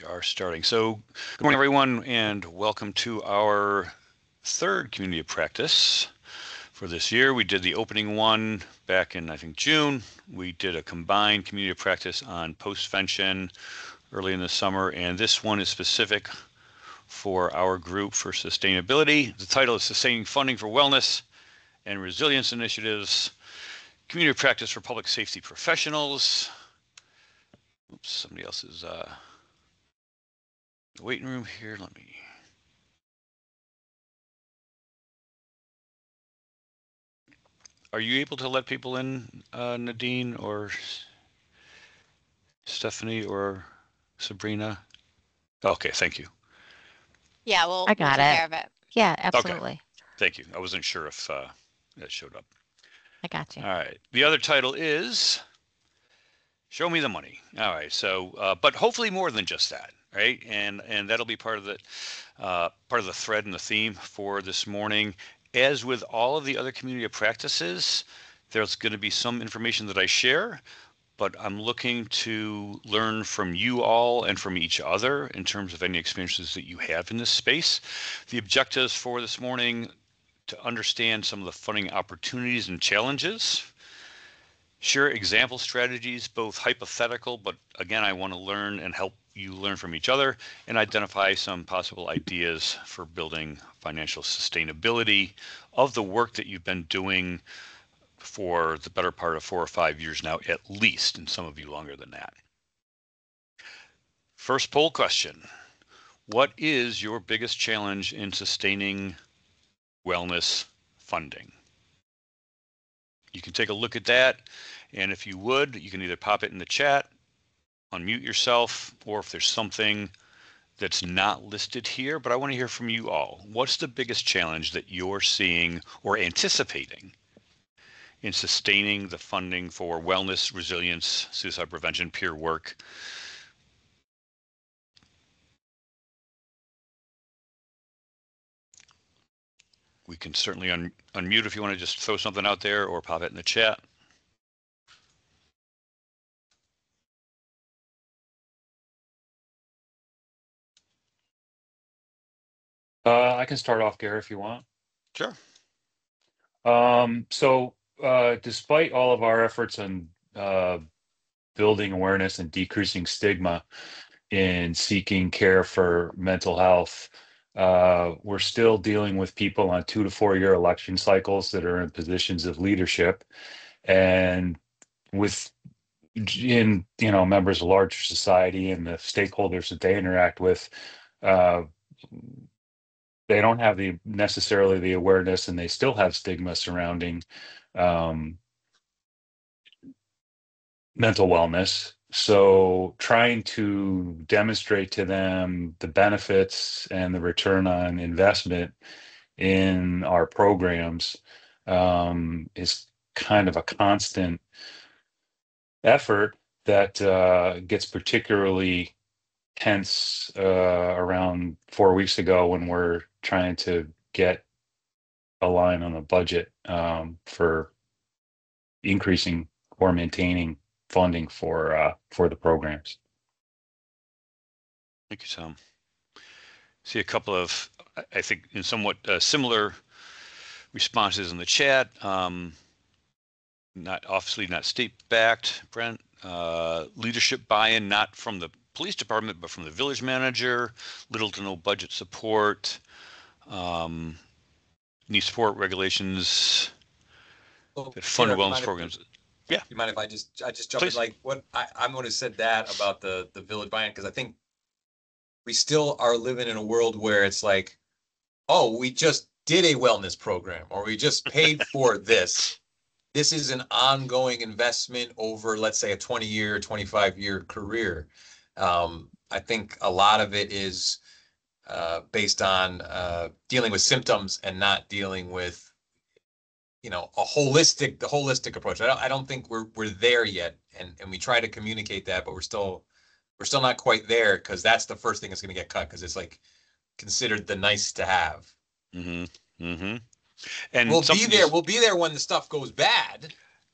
We are starting. So, good morning, everyone, and welcome to our third community of practice for this year. We did the opening one back in, I think, June. We did a combined community of practice on postvention early in the summer, and this one is specific for our group for sustainability. The title is Sustaining Funding for Wellness and Resilience Initiatives, Community of Practice for Public Safety Professionals. Oops, somebody else is waiting room here. Let me. Are you able to let people in, Nadine or Stephanie or Sabrina? Okay, thank you. Yeah, I we'll got take it. care of it. Yeah, Okay, absolutely. thank you. I wasn't sure if that showed up. I got you. All right. The other title is Show Me the Money. All right. So, but hopefully more than just that, right? And that'll be part of the thread and the theme for this morning. As with all of the other community of practices, there's going to be some information that I share, but I'm looking to learn from you all and from each other in terms of any experiences that you have in this space. The objectives for this morning to understand some of the funding opportunities and challenges, share example strategies, both hypothetical, but again, I want to learn and help you learn from each other, and identify some possible ideas for building financial sustainability of the work that you've been doing for the better part of 4 or 5 years now, at least, and some of you longer than that. First poll question. What is your biggest challenge in sustaining wellness funding? You can take a look at that, and if you would, you can either pop it in the chat, unmute yourself, or if there's something that's not listed here, but I want to hear from you all. What's the biggest challenge that you're seeing or anticipating in sustaining the funding for wellness, resilience, suicide prevention, peer work? We can certainly unmute if you want to just throw something out there, or pop it in the chat. I can start off, Gary, if you want. Sure. Despite all of our efforts on building awareness and decreasing stigma in seeking care for mental health, we're still dealing with people on 2 to 4 year election cycles that are in positions of leadership, and members of larger society and the stakeholders that they interact with. They don't have necessarily the awareness, and they still have stigma surrounding mental wellness. So trying to demonstrate to them the benefits and the return on investment in our programs is kind of a constant effort that gets particularly tense around 4 weeks ago when we're trying to get a line on the budget for increasing or maintaining funding for the programs. Thank you, Tom. See a couple of, I think, in somewhat similar responses in the chat. Not state-backed, Brent. Leadership buy-in, not from the police department, but from the village manager. Little to no budget support. Need support regulations that fund wellness programs. Yeah. You mind if I just jump Please. in? Like what I'm going to said that about the village buy-in, because I think we still are living in a world where it's like, oh, we just did a wellness program, or we just paid for this. This is an ongoing investment over, let's say, a 20-year, 25-year career. I think a lot of it is based on dealing with symptoms and not dealing with, the holistic approach. I don't think we're there yet, and we try to communicate that, but we're still not quite there, because that's the first thing that's going to get cut, because it's like considered the nice to have. Mm-hmm. Mm-hmm. And we'll be there when the stuff goes bad,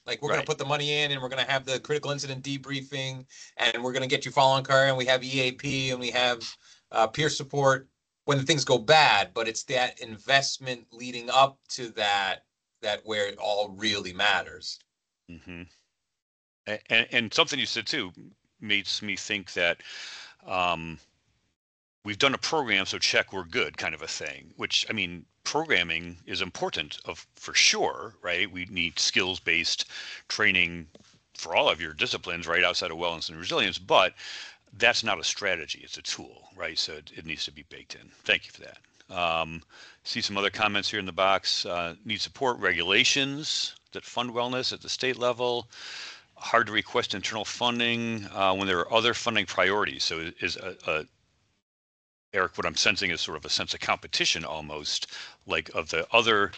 Like we're going to put the money in and we're going to have the critical incident debriefing and we're going to get you follow-on care and we have EAP and we have peer support when things go bad. But it's that investment leading up to that where it all really matters. Mm-hmm. And something you said too makes me think that we've done a program, so check, we're good kind of a thing, which, I mean, programming is important for sure, right? We need skills-based training for all of your disciplines, right, outside of wellness and resilience, but that's not a strategy, it's a tool, right? So it needs to be baked in. Thank you for that. See some other comments here in the box. Need support regulations that fund wellness at the state level. Hard to request internal funding when there are other funding priorities. So is Eric, what I'm sensing is sort of a sense of competition almost, like of the other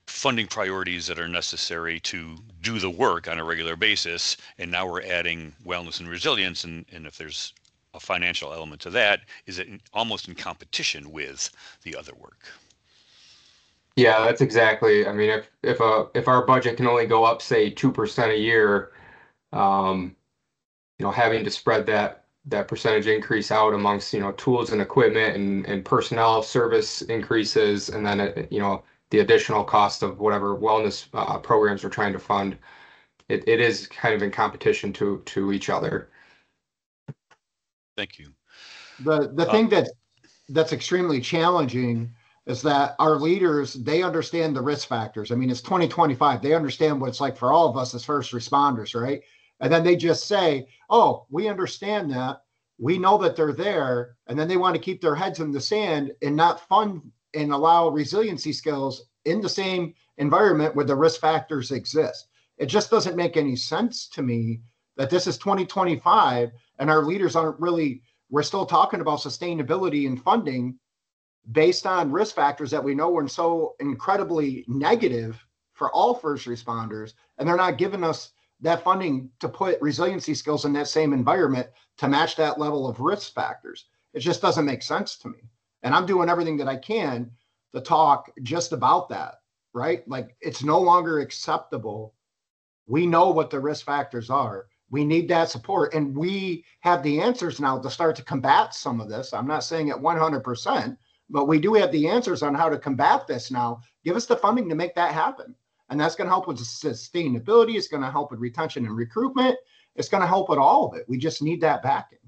funding priorities that are necessary to do the work on a regular basis. And now we're adding wellness and resilience. And if there's a financial element to that, is it almost in competition with the other work? Yeah, that's exactly. I mean, if our budget can only go up, say, 2% a year, having to spread that percentage increase out amongst, tools and equipment and personnel service increases, and then, the additional cost of whatever wellness programs we're trying to fund, it is kind of in competition to each other. Thank you. The thing that's extremely challenging is that our leaders, they understand the risk factors. I mean, it's 2025. They understand what it's like for all of us as first responders, right? And then they just say, oh, we understand that. We know that they're there. And then they want to keep their heads in the sand and not fund and allow resiliency skills in the same environment where the risk factors exist. It just doesn't make any sense to me that this is 2025 and our leaders aren't really, we're still talking about sustainability and funding based on risk factors that we know are so incredibly negative for all first responders, and they're not giving us that funding to put resiliency skills in that same environment to match that level of risk factors. It just doesn't make sense to me. And I'm doing everything that I can to talk just about that, right? Like, it's no longer acceptable. We know what the risk factors are. We need that support, and we have the answers now to start to combat some of this. I'm not saying it 100%, but we do have the answers on how to combat this now. Give us the funding to make that happen. And that's going to help with sustainability. It's going to help with retention and recruitment. It's going to help with all of it. We just need that backing.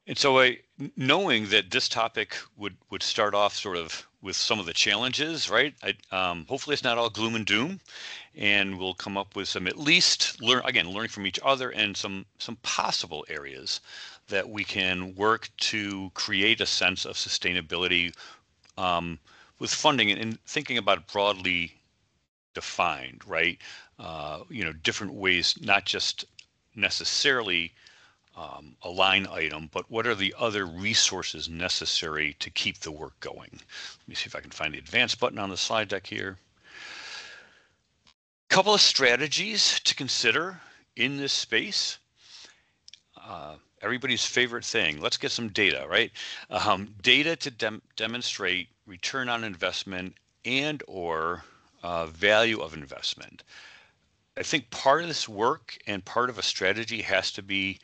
And so knowing that this topic would start off sort of with some of the challenges, right? Hopefully it's not all gloom and doom, and we'll come up with some, at least learning from each other and some possible areas that we can work to create a sense of sustainability with funding and thinking about it broadly defined, right? Different ways, not just necessarily a line item, but what are the other resources necessary to keep the work going? Let me see if I can find the advanced button on the slide deck here. Couple of strategies to consider in this space. Everybody's favorite thing. Let's get some data, right? Data to demonstrate return on investment and or value of investment. I think part of this work and part of a strategy has to be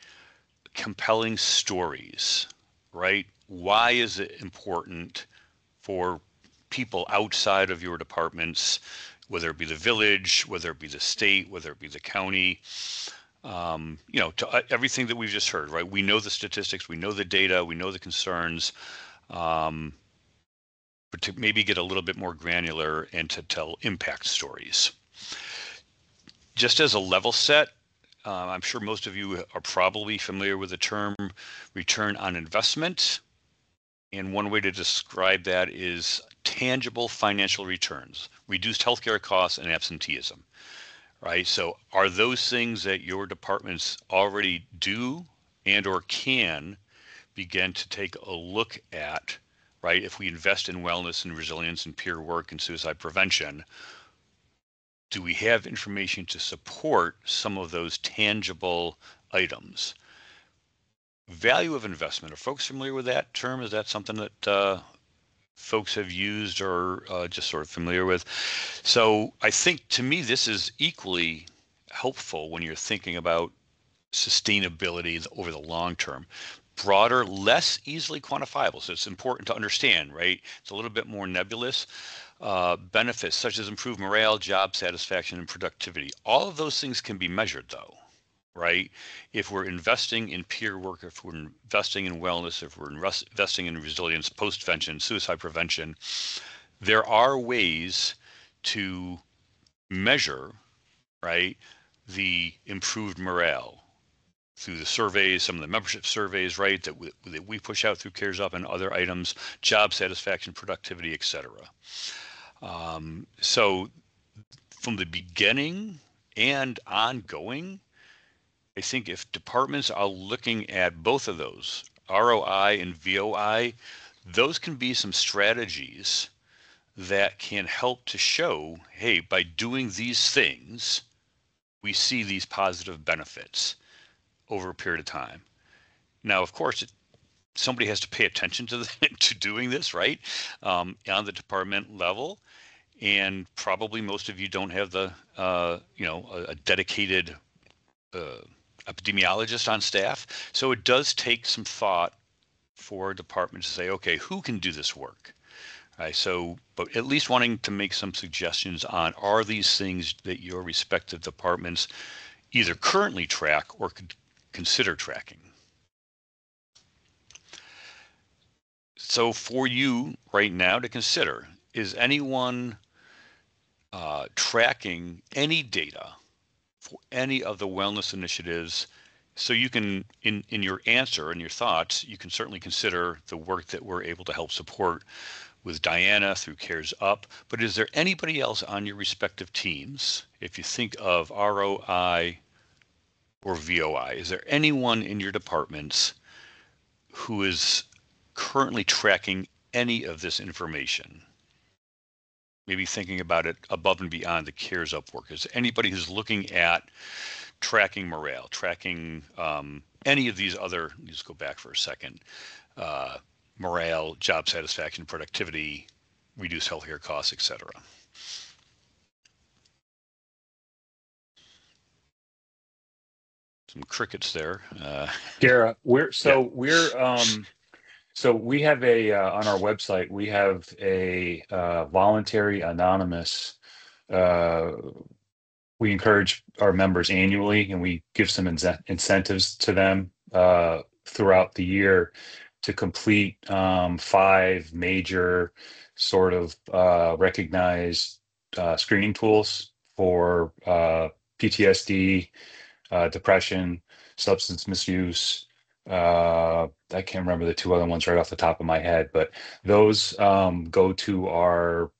compelling stories, right? Why is it important for people outside of your departments, whether it be the village, whether it be the state, whether it be the county, to everything that we've just heard, right? We know the statistics, we know the data, we know the concerns, but to maybe get a little bit more granular and to tell impact stories. Just as a level set, I'm sure most of you are probably familiar with the term return on investment. And one way to describe that is tangible financial returns, reduced healthcare costs and absenteeism, right? So are those things that your departments already do and or can begin to take a look at, right? If we invest in wellness and resilience and peer work and suicide prevention, do we have information to support some of those tangible items? Value of investment. Are folks familiar with that term? Is that something that folks have used or just sort of familiar with. So I think to me, this is equally helpful when you're thinking about sustainability over the long term. Broader, less easily quantifiable. So it's important to understand, right? It's a little bit more nebulous. Benefits such as improved morale, job satisfaction, and productivity. All of those things can be measured, though, right? If we're investing in peer work, if we're investing in wellness, if we're investing in resilience, post-vention, suicide prevention, there are ways to measure, right, the improved morale through the surveys, some of the membership surveys, right, that we push out through CARES Up and other items, job satisfaction, productivity, et cetera. So from the beginning and ongoing, I think if departments are looking at both of those, ROI and VOI, those can be some strategies that can help to show, hey, by doing these things, we see these positive benefits over a period of time. Now, of course, somebody has to pay attention to to doing this, right, on the department level. And probably most of you don't have the, a dedicated epidemiologist on staff. So it does take some thought for a department to say, okay, who can do this work? Right, so, but at least wanting to make some suggestions on, are these things that your respective departments either currently track or could consider tracking? So for you right now to consider, is anyone tracking any data for any of the wellness initiatives? So you can, in your answer and your thoughts, you can certainly consider the work that we're able to help support with Diana through CARES Up. But is there anybody else on your respective teams, if you think of ROI or VOI, is there anyone in your departments who is currently tracking any of this information? Maybe thinking about it above and beyond the CARES Up work. Is there anybody who's looking at tracking morale, tracking any of these other, let's go back for a second, morale, job satisfaction, productivity, reduce healthcare costs, et cetera? Some crickets there. Gara, so we have a on our website, we have a voluntary anonymous. We encourage our members annually, and we give some incentives to them throughout the year to complete 5 major sort of recognized screening tools for PTSD, depression, substance misuse. I can't remember the 2 other ones right off the top of my head, but those go to our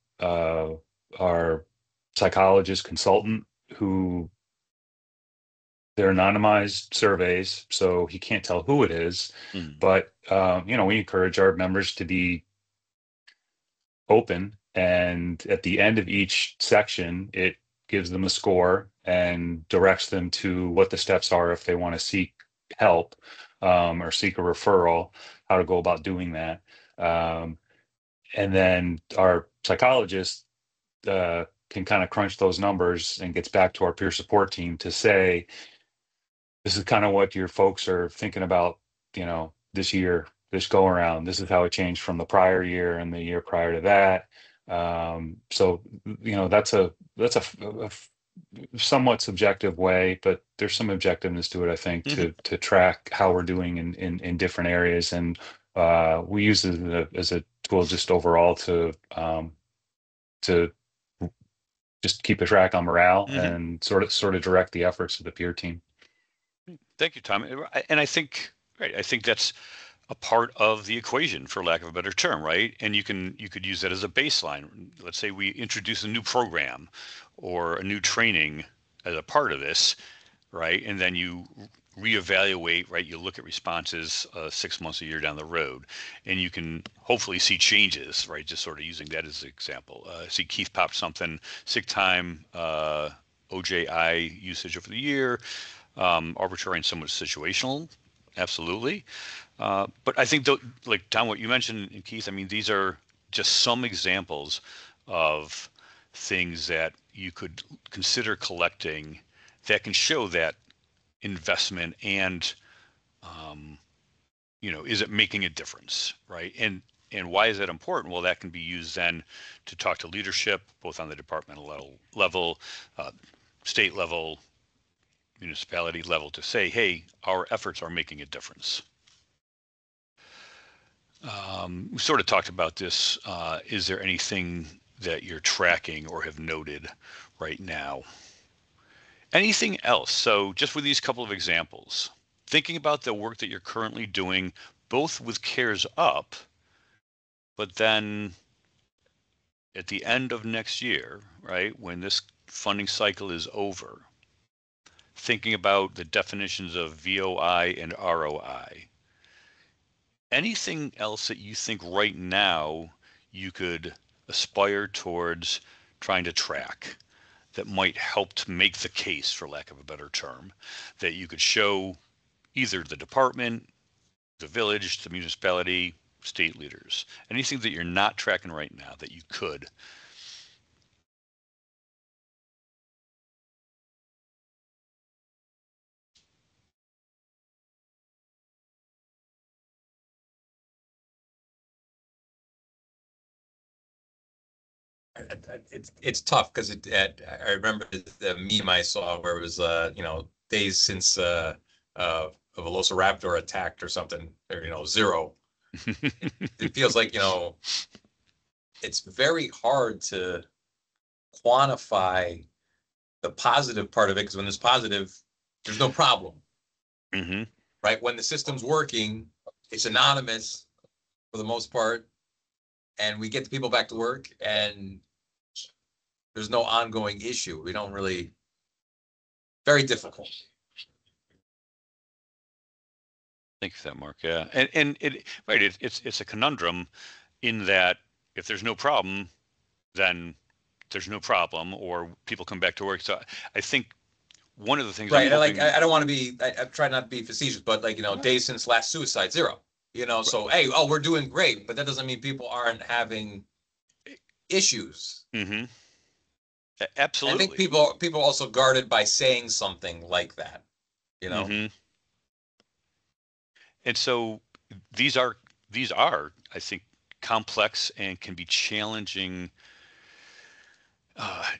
psychologist consultant, who they're anonymized surveys, so he can't tell who it is. But we encourage our members to be open, and at the end of each section, it gives them a score and directs them to what the steps are if they want to seek help or seek a referral, how to go about doing that. And then our psychologist can kind of crunch those numbers and gets back to our peer support team to say, this is kind of what your folks are thinking about, this year, this go around. This is how it changed from the prior year and the year prior to that. So that's a somewhat subjective way, but there's some objectiveness to it, I think, to track how we're doing in different areas. And we use it as a tool just overall to just keep a track on morale and sort of direct the efforts of the peer team. Thank you, Tom. And I think that's a part of the equation, for lack of a better term, right? And you could use that as a baseline. Let's say we introduce a new program or a new training as a part of this, right? And then you reevaluate, right? You look at responses 6 months, a year down the road, and you can hopefully see changes, right? Just sort of using that as an example. I see Keith popped something, sick time, OJI usage over the year, arbitrary and somewhat situational, absolutely. But I think, like Tom, what you mentioned, and Keith, I mean, these are just some examples of things that you could consider collecting that can show that investment and is it making a difference, right? And why is that important? Well, that can be used then to talk to leadership, both on the departmental level, state level, municipality level, to say, hey, our efforts are making a difference. We sort of talked about this. Is there anything that you're tracking or have noted right now? Anything else? So just with these couple of examples, thinking about the work that you're currently doing, both with CARES Up, but then at the end of next year, right, when this funding cycle is over, thinking about the definitions of VOI and ROI. Anything else that you think right now you could aspire towards trying to track that might help to make the case, for lack of a better term, that you could show either the department, the village, the municipality, state leaders? Anything that you're not tracking right now that you could? It's tough because I remember the meme I saw where it was days since a Velociraptor attacked or something, or 0. It feels like it's very hard to quantify the positive part of it, because when there's positive, there's no problem, Mm-hmm. right? When the system's working, it's anonymous for the most part, and we get the people back to work, and there's no ongoing issue. We don't really, very difficult. Thank you for that, Mark. Yeah, and it's a conundrum in that if there's no problem, then there's no problem, or people come back to work. So I think one of the things, right? I don't want to be. I try not to be facetious, but days since last suicide, 0. So hey, we're doing great, but that doesn't mean people aren't having issues. Mm-hmm. Absolutely. I think people are also guarded by saying something like that. Mm-hmm. And so these are, I think, complex and can be challenging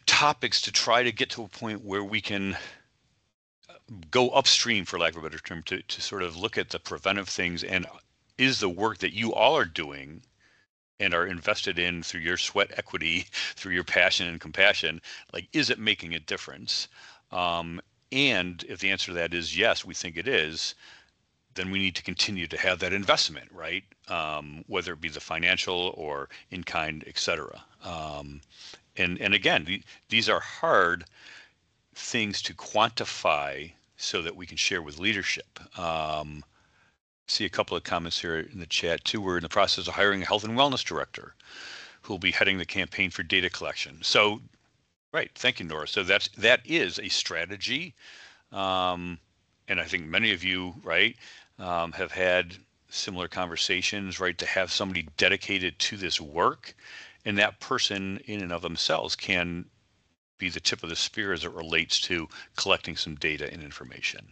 topics to try to get to a point where we can go upstream, for lack of a better term, to sort of look at the preventive things, and is the work that you all are doing and are invested in through your sweat equity, through your passion and compassion, like, is it making a difference? And if the answer to that is yes, we think it is, then we need to continue to have that investment, right? Whether it be the financial or in kind, et cetera. And again, these are hard things to quantify so that we can share with leadership. See a couple of comments here in the chat too. We're in the process of hiring a health and wellness director who will be heading the campaign for data collection. So, right, thank you, Nora. So that is a strategy, and I think many of you, right, have had similar conversations, right, to have somebody dedicated to this work, and that person in and of themselves can be the tip of the spear as it relates to collecting some data and information.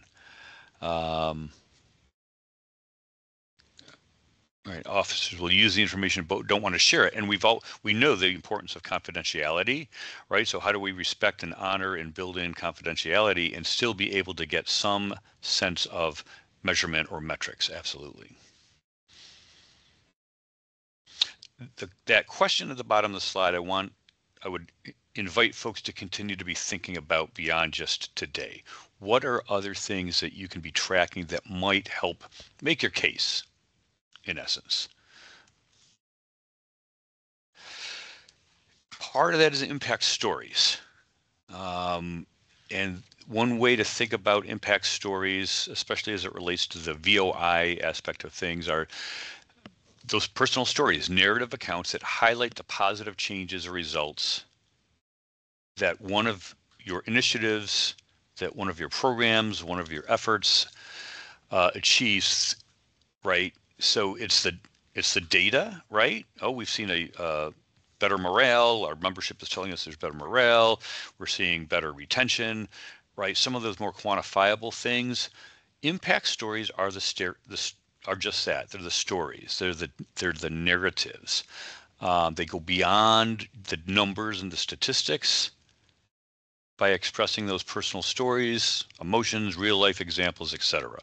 Right, officers will use the information but don't want to share it, and we know the importance of confidentiality, right? So how do we respect and honor and build in confidentiality and still be able to get some sense of measurement or metrics? Absolutely. That question at the bottom of the slide, I would invite folks to continue to be thinking about beyond just today. What are other things that you can be tracking that might help make your case, in essence? Part of that is impact stories. And one way to think about impact stories, especially as it relates to the VOI aspect of things, are those personal stories, narrative accounts that highlight the positive changes or results that one of your initiatives, that one of your programs, one of your efforts achieves, right? So it's It's the data, right? Oh, we've seen a better morale. Our membership is telling us there's better morale. We're seeing better retention, right? Some of those more quantifiable things. Impact stories are are just that. They're the stories. They're the narratives. They go beyond the numbers and the statistics by expressing those personal stories, emotions, real life examples, etc.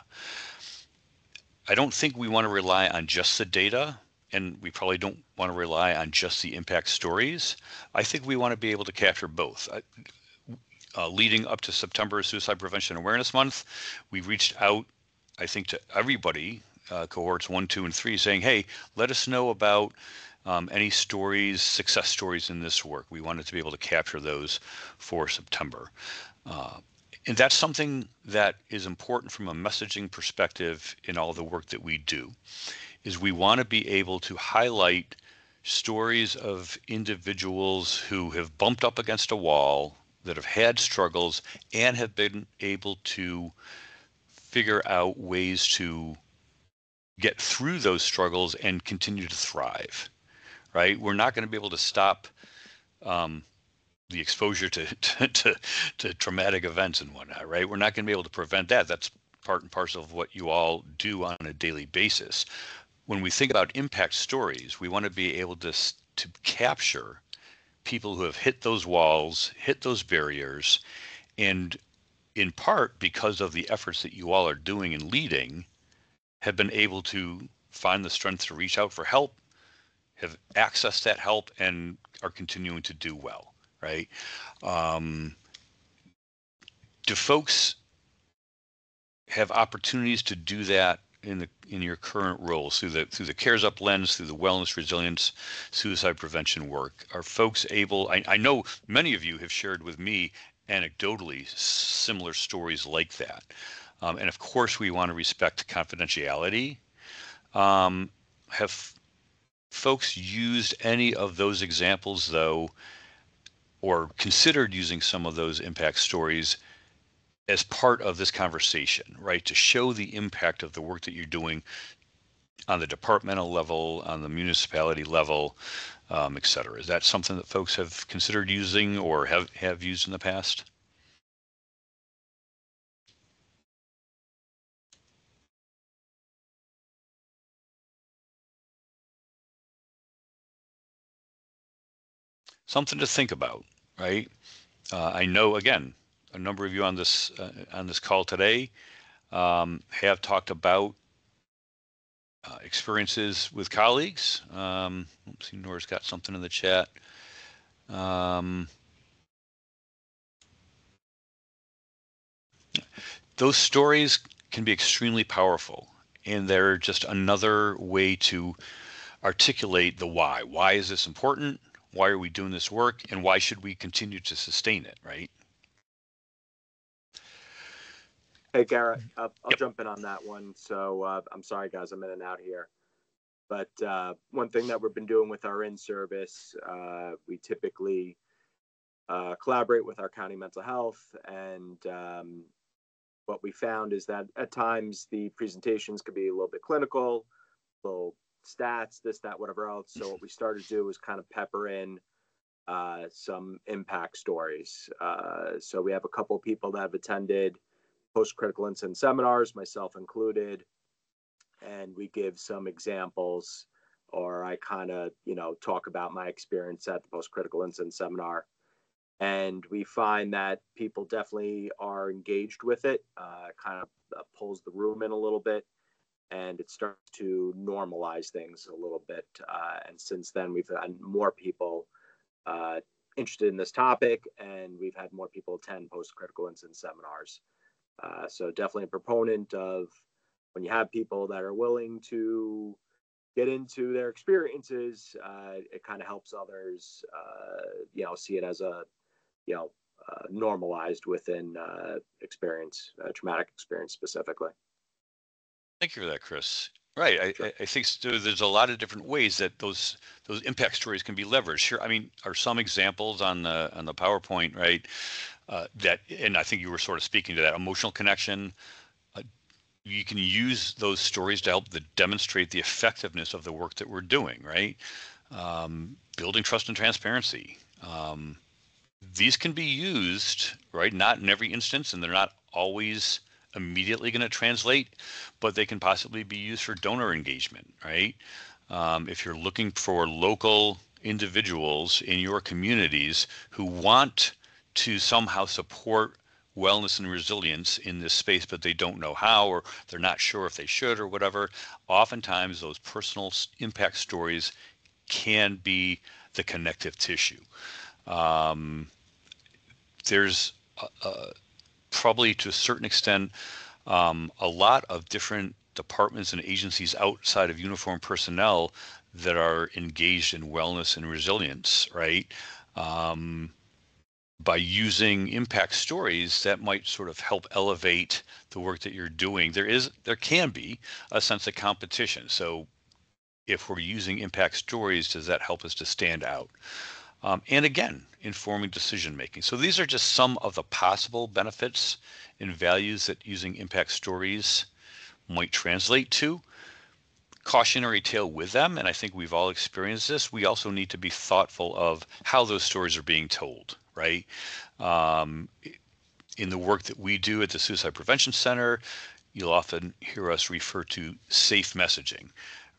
I don't think we want to rely on just the data, and we probably don't want to rely on just the impact stories. I think we want to be able to capture both. Leading up to September Suicide Prevention Awareness Month, we reached out, I think, to everybody, cohorts 1, 2, and 3, saying, hey, let us know about any stories, success stories in this work. We wanted to be able to capture those for September. And that's something that is important from a messaging perspective in all the work that we do, is we want to be able to highlight stories of individuals who have bumped up against a wall, that have had struggles, and have been able to figure out ways to get through those struggles and continue to thrive, right? We're not going to be able to stop the exposure to traumatic events and whatnot, right? We're not going to be able to prevent that. That's part and parcel of what you all do on a daily basis. When we think about impact stories, we want to be able to capture people who have hit those walls, hit those barriers, and in part because of the efforts that you all are doing and leading, have been able to find the strength to reach out for help, have accessed that help, and are continuing to do well, right? Do folks have opportunities to do that in your current roles through the CARES Up lens, through the wellness, resilience, suicide prevention work? Are folks able? I know many of you have shared with me anecdotally similar stories like that, and of course we want to respect confidentiality. Have folks used any of those examples though, or considered using some of those impact stories as part of this conversation, right? To show the impact of the work that you're doing on the departmental level, on the municipality level, et cetera. Is that something that folks have considered using or have used in the past? Something to think about, right? I know, again, a number of you on this call today have talked about experiences with colleagues. Let's see, Nora's got something in the chat. Those stories can be extremely powerful, and they're just another way to articulate the why. Why is this important? Why are we doing this work? And why should we continue to sustain it, right? Hey, Garrett, I'll Yep. jump in on that one. So I'm sorry, guys, I'm in and out here. But one thing that we've been doing with our in-service, we typically collaborate with our county mental health. And what we found is that at times the presentations could be a little bit clinical, little stats, this, that, whatever else. So what we started to do is kind of pepper in some impact stories. So we have a couple of people that have attended post-critical incident seminars, myself included, and we give some examples, or I kind of, talk about my experience at the post-critical incident seminar. And we find that people definitely are engaged with it, kind of pulls the room in a little bit, and it starts to normalize things a little bit. And since then, we've had more people interested in this topic, and we've had more people attend post-critical incident seminars. So definitely a proponent of when you have people that are willing to get into their experiences, it kind of helps others, see it as a, normalized within experience, traumatic experience specifically. Thank you for that, Chris. Right. Sure. I think there's a lot of different ways that those impact stories can be leveraged. Sure. I mean, are some examples on the PowerPoint, right? That, and I think you were sort of speaking to that emotional connection. you can use those stories to help demonstrate the effectiveness of the work that we're doing, right? Building trust and transparency. These can be used, right? Not in every instance, and they're not always immediately going to translate, but they can possibly be used for donor engagement, right? If you're looking for local individuals in your communities who want to somehow support wellness and resilience in this space, but they don't know how, or they're not sure if they should or whatever, oftentimes those personal impact stories can be the connective tissue. There's probably to a certain extent a lot of different departments and agencies outside of uniformed personnel that are engaged in wellness and resilience, right? By using impact stories that might sort of help elevate the work that you're doing. There can be a sense of competition. So if we're using impact stories, does that help us to stand out? And again, informing decision making. So these are just some of the possible benefits and values that using impact stories might translate to. Cautionary tale with them, and I think we've all experienced this, we also need to be thoughtful of how those stories are being told, right? In the work that we do at the Suicide Prevention Center, you'll often hear us refer to safe messaging,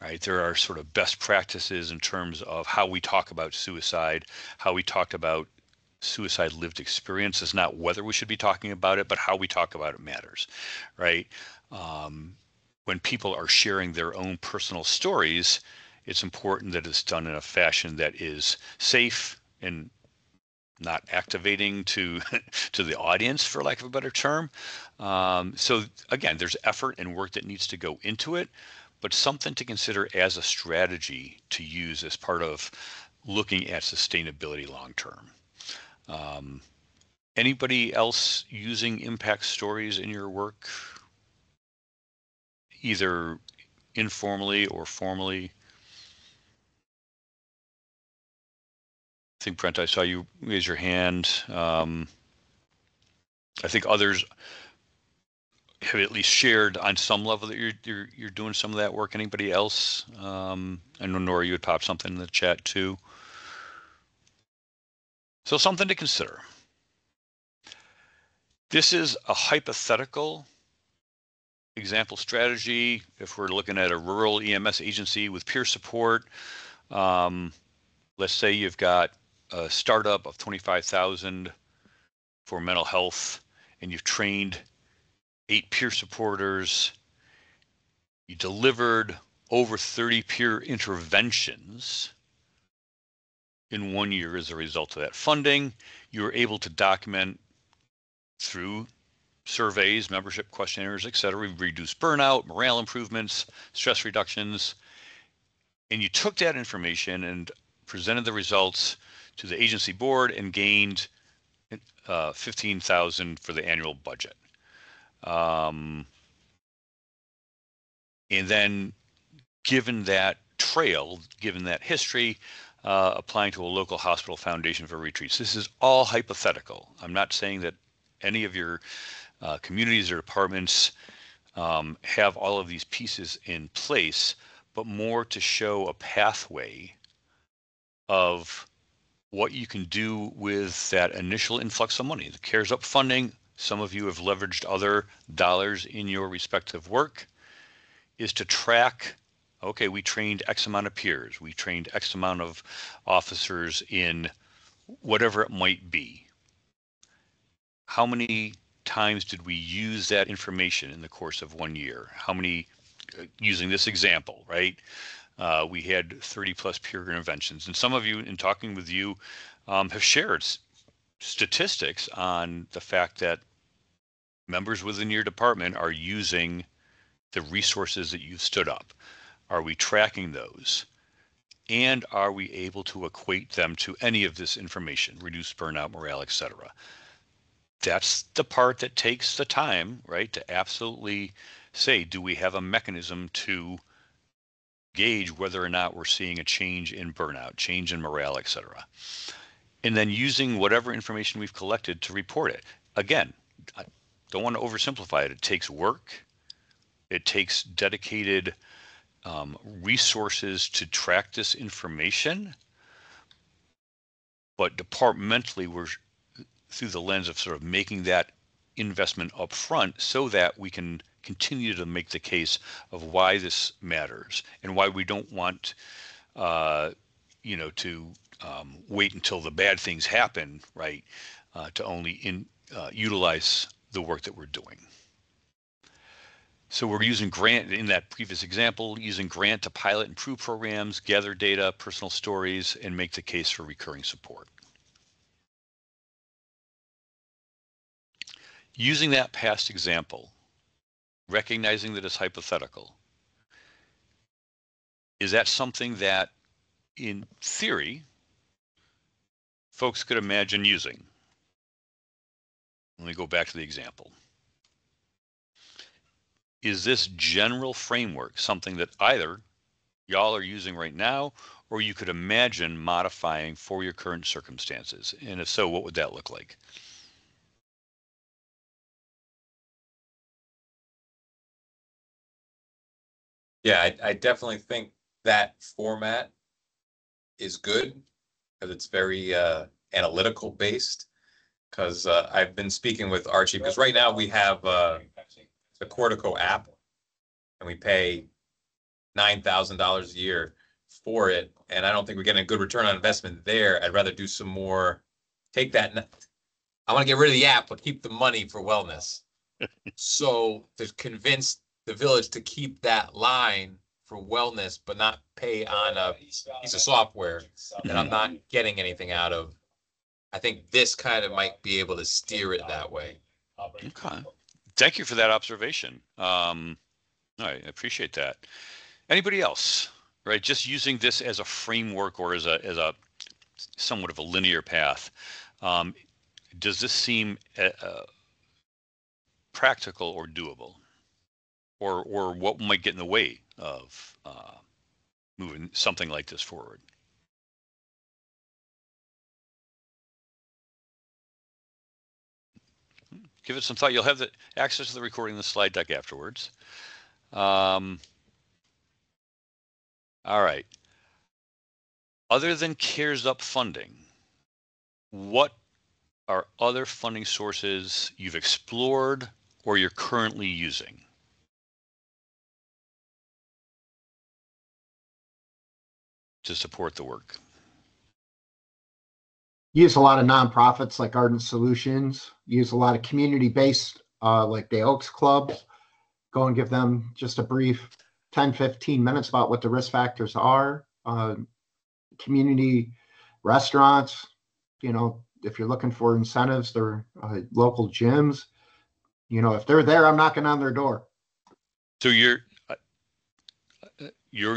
right? There are sort of best practices in terms of how we talk about suicide, how we talk about suicide lived experience. Is not whether we should be talking about it, but how we talk about it matters, right? When people are sharing their own personal stories, it's important that it's done in a fashion that is safe and not activating to to the audience, for lack of a better term. So again, there's effort and work that needs to go into it, but something to consider as a strategy to use as part of looking at sustainability long term. Anybody else using impact stories in your work, either informally or formally? I think, Brent, I saw you raise your hand. I think others have at least shared on some level that you're doing some of that work. Anybody else? I know, Nora, you had popped something in the chat too. So something to consider. This is a hypothetical example strategy. If we're looking at a rural EMS agency with peer support, let's say you've got a startup of 25,000 for mental health, and you've trained 8 peer supporters. You delivered over 30 peer interventions in 1 year as a result of that funding. You were able to document through surveys, membership questionnaires, et cetera, reduce burnout, morale improvements, stress reductions. And you took that information and presented the results to the agency board and gained $15,000 for the annual budget. And then given that trail, given that history, applying to a local hospital foundation for retreats. This is all hypothetical. I'm not saying that any of your communities or departments have all of these pieces in place, but more to show a pathway of what you can do with that initial influx of money. The CARES Up funding, some of you have leveraged other dollars in your respective work, is to track, okay, we trained X amount of peers, we trained X amount of officers in whatever it might be. How many times did we use that information in the course of 1 year? How many, using this example, right? We had 30 plus peer interventions. And some of you, in talking with you, have shared statistics on the fact that members within your department are using the resources that you've stood up. Are we tracking those? And are we able to equate them to any of this information, reduce burnout, morale, et cetera? That's the part that takes the time, right, to absolutely say, do we have a mechanism to gauge whether or not we're seeing a change in burnout, change in morale, et cetera? And then using whatever information we've collected to report it. Again, I don't want to oversimplify it. It takes work. It takes dedicated resources to track this information, but departmentally, we're through the lens of sort of making that investment up front so that we can continue to make the case of why this matters and why we don't want to wait until the bad things happen, right, to only utilize the work that we're doing. So we're using grant in that previous example, using grant to pilot and prove programs, gather data, personal stories, and make the case for recurring support. Using that past example, recognizing that it's hypothetical, is that something that, in theory, folks could imagine using? Let me go back to the example. Is this general framework something that either y'all are using right now, or you could imagine modifying for your current circumstances? And if so, what would that look like? Yeah, I definitely think that format is good because it's very analytical based. Because I've been speaking with Archie, because right now we have the Cortico app, and we pay $9,000 a year for it, and I don't think we're getting a good return on investment there. I'd rather do some more. Take that. I want to get rid of the app, but keep the money for wellness. So to convince the village to keep that line for wellness, but not pay on a piece of software that I'm not getting anything out of. I think this kind of might be able to steer it that way. Okay. Thank you for that observation. I appreciate that. Anybody else? Right, just using this as a framework or as a somewhat of a linear path. Does this seem practical or doable, or what might get in the way of moving something like this forward? Give it some thought. You'll have the access to the recording, the slide deck afterwards. All right. Other than CARES Up funding, what are other funding sources you've explored or you're currently using to support the work? Use a lot of nonprofits like Ardent Solutions, use a lot of community-based like the Oaks Clubs. Go and give them just a brief 10, 15 minutes about what the risk factors are. Community restaurants, if you're looking for incentives, they're local gyms. If they're there, I'm knocking on their door. So you're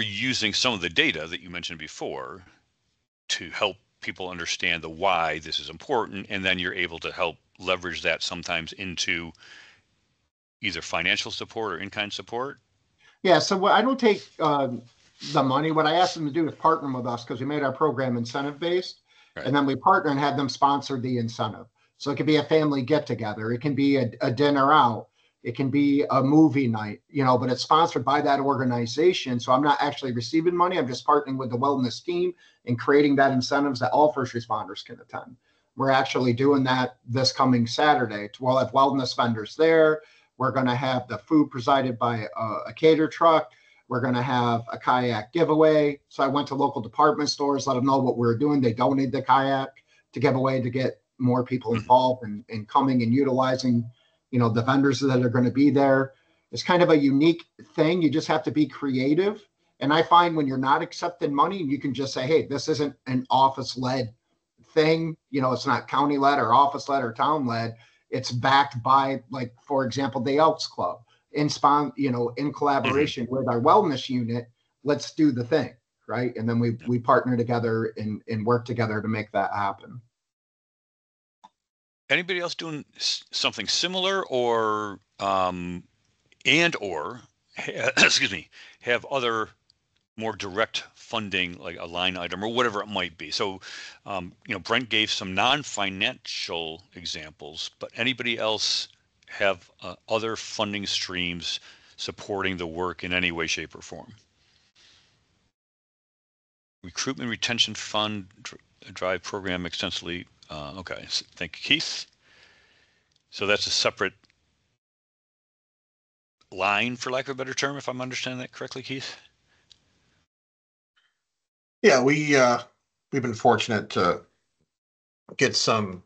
using some of the data that you mentioned before to help people understand the why this is important, and then you're able to help leverage that sometimes into either financial support or in-kind support? Yeah, so I don't take the money. What I asked them to do is partner with us because we made our program incentive-based, right. And then we partner and had them sponsor the incentive. So it could be a family get-together. It can be a dinner out. It can be a movie night, but it's sponsored by that organization. So I'm not actually receiving money. I'm just partnering with the wellness team and creating that incentives that all first responders can attend. We're actually doing that this coming Saturday. We'll have wellness vendors there. We're going to have the food presided by a cater truck. We're going to have a kayak giveaway. So I went to local department stores, let them know what we're doing. They donated the kayak to give away to get more people involved in coming and utilizing the vendors that are going to be there. It's kind of a unique thing. You just have to be creative. And I find when you're not accepting money, you can just say, hey, this isn't an office-led thing. It's not county-led or office-led or town-led. It's backed by, like, for example, the Elks Club. In collaboration with our wellness unit, let's do the thing, right? And then we partner together and work together to make that happen. Anybody else doing something similar, or excuse me, have other more direct funding, like a line item or whatever it might be? So, Brent gave some non-financial examples, but anybody else have other funding streams supporting the work in any way, shape, or form. Recruitment Retention Fund drive program extensively. Okay, so thank you, Keith. So that's a separate line, for lack of a better term, if I'm understanding that correctly, Keith? Yeah, we've been fortunate to get some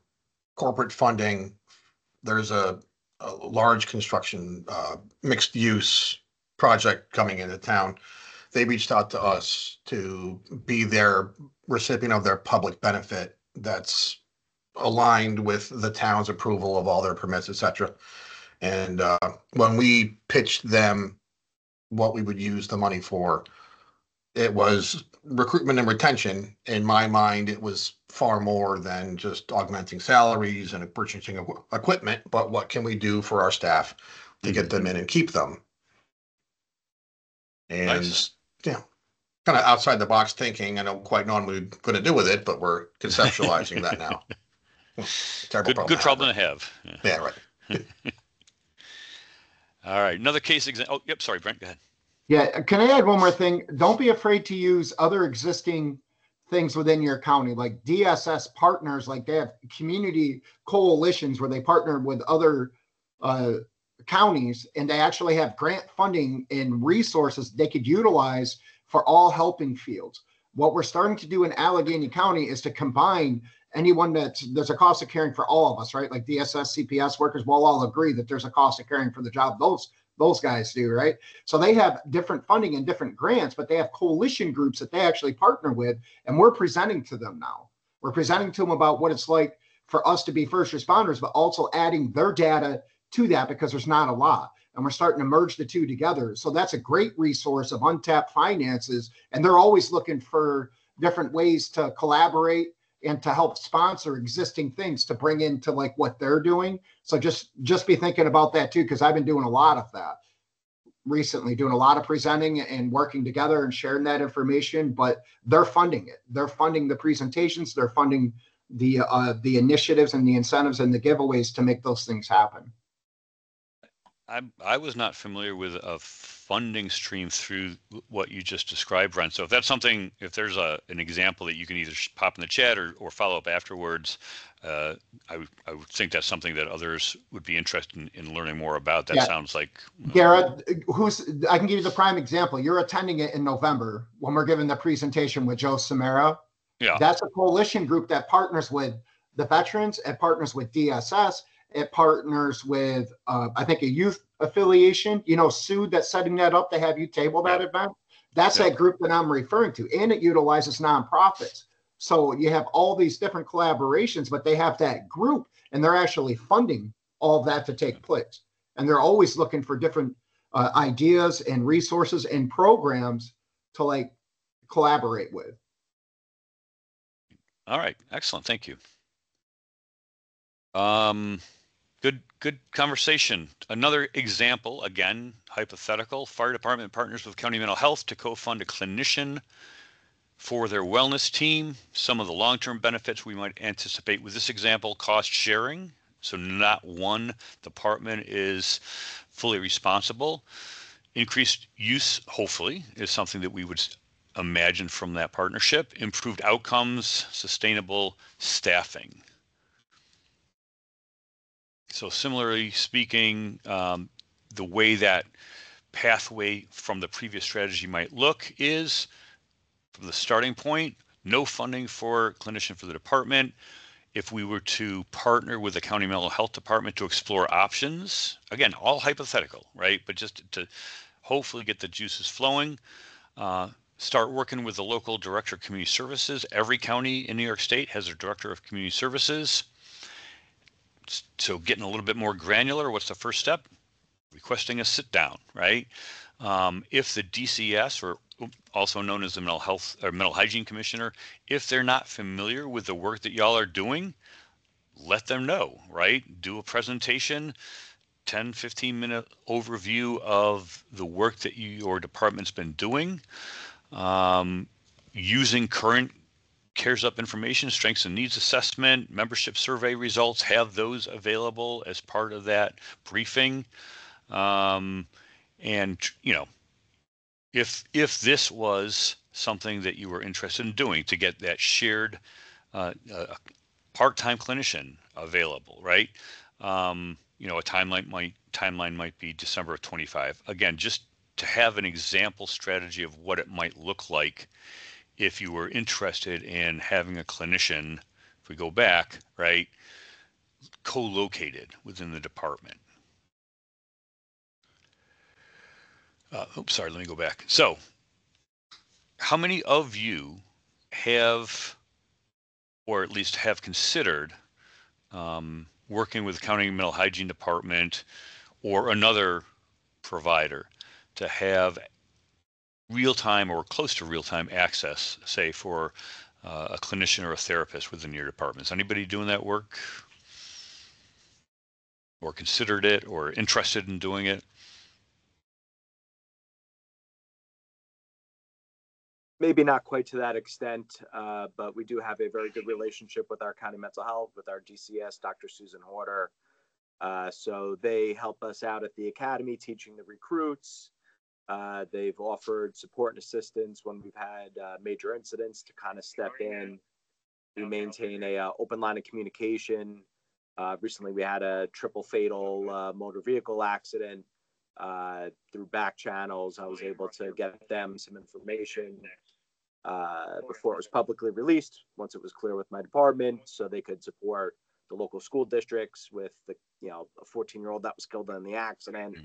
corporate funding. There's a large construction mixed use project coming into town. They reached out to us to be their recipient of their public benefit that's aligned with the town's approval of all their permits, etc. And when we pitched them what we would use the money for, it was recruitment and retention. In my mind, it was far more than just augmenting salaries and purchasing equipment, but what can we do for our staff to get them in and keep them? And Nice. yeah, kind of outside the box thinking. I don't quite know what we're going to do with it, but we're conceptualizing that now. Good problem to have. Yeah, right. All right, another case example. Oh, yep, sorry, Brent, go ahead. Yeah, can I add one more thing? Don't be afraid to use other existing things within your county, like DSS partners, like they have community coalitions where they partner with other counties, and they actually have grant funding and resources they could utilize for all helping fields. What we're starting to do in Allegheny County is to combine anyone there's a cost of caring for all of us, right? Like DSS, CPS workers, we'll all agree that there's a cost of caring for the job those guys do, right? So they have different funding and different grants, but they have coalition groups that they actually partner with, and we're presenting to them now. We're presenting to them about what it's like for us to be first responders, but also adding their data to that because there's not a lot. And we're starting to merge the two together. So that's a great resource of untapped finances. And they're always looking for different ways to collaborate and to help sponsor existing things to bring into like what they're doing. So just be thinking about that too, because I've been doing a lot of that recently, doing a lot of presenting and working together and sharing that information, but they're funding it. They're funding the presentations. They're funding the initiatives and the incentives and the giveaways to make those things happen. I was not familiar with a funding stream through what you just described, Brent. So if that's something, if there's an example that you can either pop in the chat or follow up afterwards, I would think that's something that others would be interested in learning more about. That sounds like Garrett, I can give you the prime example. You're attending it in November when we're giving the presentation with Joe Samara. Yeah, that's a coalition group that partners with the veterans, it partners with DSS, it partners with I think a youth affiliation, SUD, that's setting that up to have you table that event. That's that group that I'm referring to, and it utilizes nonprofits. So you have all these different collaborations, but they have that group and they're actually funding all that to take place. And they're always looking for different ideas and resources and programs to like collaborate with. All right. Excellent. Thank you. Good conversation. Another example, again, hypothetical. Fire department partners with county mental health to co-fund a clinician for their wellness team. Some of the long-term benefits we might anticipate with this example: cost sharing. So not one department is fully responsible. Increased use, hopefully, is something that we would imagine from that partnership. Improved outcomes, sustainable staffing. So similarly speaking, the way that pathway from the previous strategy might look is, from the starting point, no funding for clinician for the department. If we were to partner with the county mental health department to explore options, again, all hypothetical, right? But just to hopefully get the juices flowing, start working with the local director of community services. Every county in New York State has a director of community services. So getting a little bit more granular, what's the first step? Requesting a sit down, right? If the DCS, or also known as the mental health or mental hygiene commissioner, if they're not familiar with the work that y'all are doing, let them know, right? Do a presentation, 10, 15-minute overview of the work that your department's been doing, using current CARES Up information, strengths and needs assessment, membership survey results, have those available as part of that briefing. And, if this was something that you were interested in doing to get that shared part-time clinician available, right? A timeline might be December of 25. Again, just to have an example strategy of what it might look like if you were interested in having a clinician, if we go back, right, co-located within the department. Oops, sorry, let me go back. So, how many of you have, or at least have considered, working with the county mental hygiene department or another provider to have real-time or close to real-time access, say for a clinician or a therapist within your department? Is anybody doing that work, or considered it, or interested in doing it? Maybe not quite to that extent, but we do have a very good relationship with our county mental health, with our DCS, Dr. Susan Horter. So they help us out at the academy, teaching the recruits. They've offered support and assistance when we've had major incidents to kind of step in. We maintain a open line of communication. Recently, we had a triple fatal motor vehicle accident. Through back channels, I was able to get them some information before it was publicly released, once it was clear with my department, so they could support the local school districts with a 14-year-old that was killed in the accident.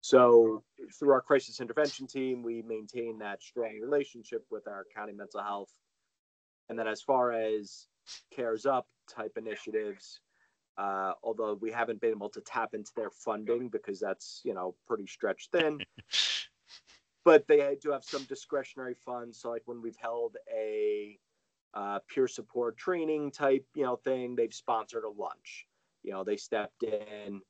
So through our crisis intervention team, we maintain that strong relationship with our county mental health. And then as far as CARES Up type initiatives, although we haven't been able to tap into their funding because that's, pretty stretched thin, but they do have some discretionary funds. So like when we've held a peer support training type, thing, they've sponsored a lunch. They stepped in,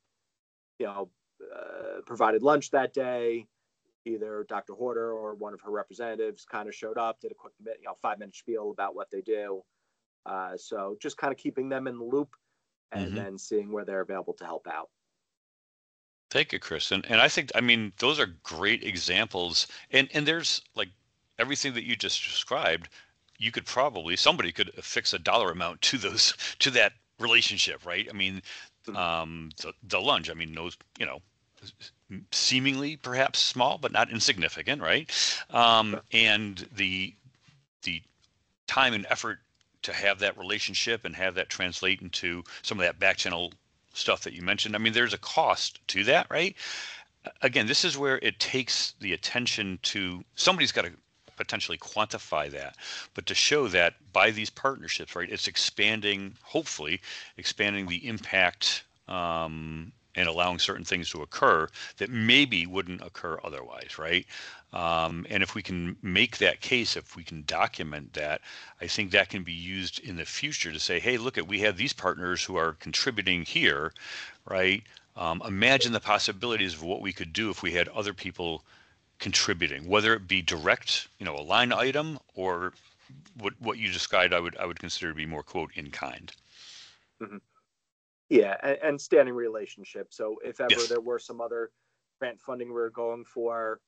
provided lunch that day. Either Dr. Horter or one of her representatives kind of showed up, did a quick 5-minute spiel about what they do. So just kind of keeping them in the loop and then seeing where they're available to help out. Thank you, Chris. And I think, those are great examples. And there's like everything that you just described, somebody could affix a dollar amount to that relationship, right? The lunch, those, seemingly perhaps small, but not insignificant, right? And the time and effort to have that relationship and have that translate into some of that back channel stuff that you mentioned. There's a cost to that, right? Again, this is where it takes the attention to somebody's got to potentially quantify that, but to show that by these partnerships, right, it's hopefully expanding the impact, and allowing certain things to occur that maybe wouldn't occur otherwise, right? And if we can make that case, if we can document that, I think that can be used in the future to say, hey, look, we have these partners who are contributing here, right? Imagine the possibilities of what we could do if we had other people contributing, whether it be direct, a line item, or what you described, I would consider to be more, quote, in kind. Mm-hmm. Yeah, and standing relationship. So if ever Yes. there were some other grant funding we were going for,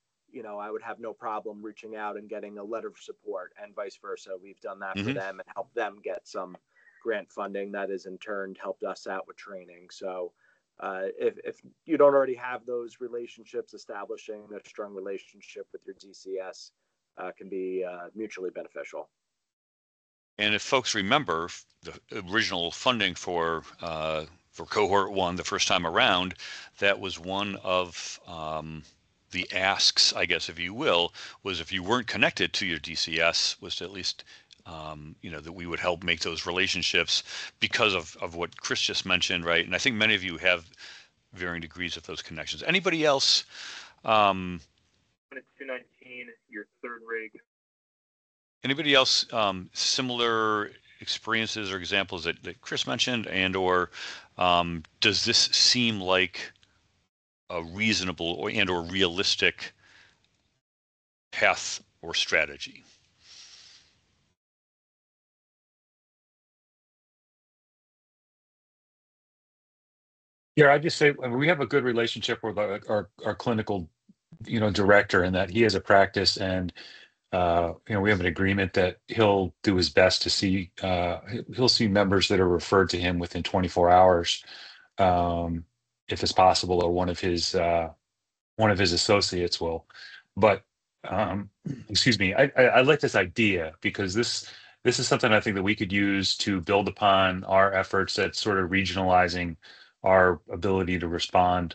I would have no problem reaching out and getting a letter of support, and vice versa. We've done that for them and helped them get some grant funding that has in turn helped us out with training. So if you don't already have those relationships, establishing a strong relationship with your DCS can be mutually beneficial. And if folks remember the original funding for cohort 1 the first time around, that was one of the asks, I guess, if you will, was if you weren't connected to your DCS, was to at least that we would help make those relationships because of what Chris just mentioned, right? And I think many of you have varying degrees of those connections. Anybody else? 219, your third rig. Anybody else similar experiences or examples that Chris mentioned, and or does this seem like a reasonable or realistic path or strategy? Yeah, I just say we have a good relationship with our clinical director, and that he has a practice, and we have an agreement that he'll do his best to see he'll see members that are referred to him within 24 hours, if it's possible, or one of his associates will. But excuse me, I like this idea, because this is something I think that we could use to build upon our efforts at sort of regionalizing our ability to respond,